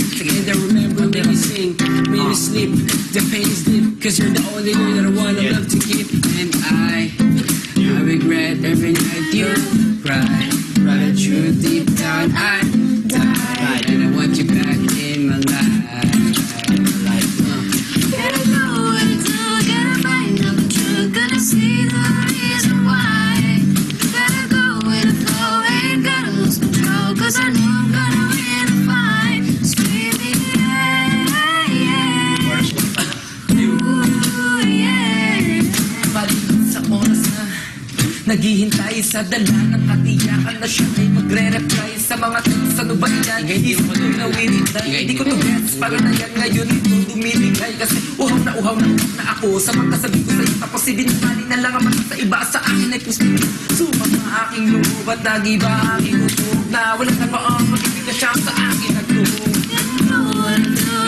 And I remember when you sing, when you sleep, the pain is deep, cause you're the only one that I wanna love to keep. And I regret every night you cry, but you deep down I died, and I want you back in my life. Gotta know what to do, gotta find out the truth, gotta see the reason why. Gotta go with the flow, ain't gotta lose control, cause I know I'm gonna win the fight. Screaming, yeah, yeah. Ooh, yeah. Balikan sa oras na naghihintay sa dala ng katiyakan na siya ay magre-reply sa mga text. Ano ba yan? Isip ko'y nawiritay. Di ko to gets para na yan ngayon ito dumiligay. Kasi uhaw na ako sa mga kasabi ko sa'yo. Tapos ibinabali na lang ang mata sa iba. Sa akin ay pusto. Sumang na aking loob at nag-iba aking utog na wala na ba ang magiging na siya sa akin nagtulog.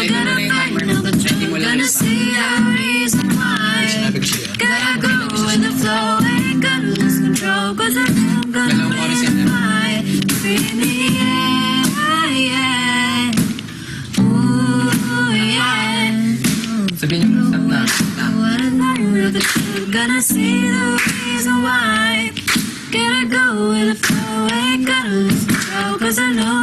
Gotta find out the truth, gonna see the reason why. Gotta go with the flow, ain't gonna lose control, cause I know I'm gonna win the fight. Screaming, yeah, yeah. Ooh, yeah. Sabihin niyo, stop na. Wanna know the truth, gonna see the reason why. Gotta go with the flow, ain't gonna lose control, cause I know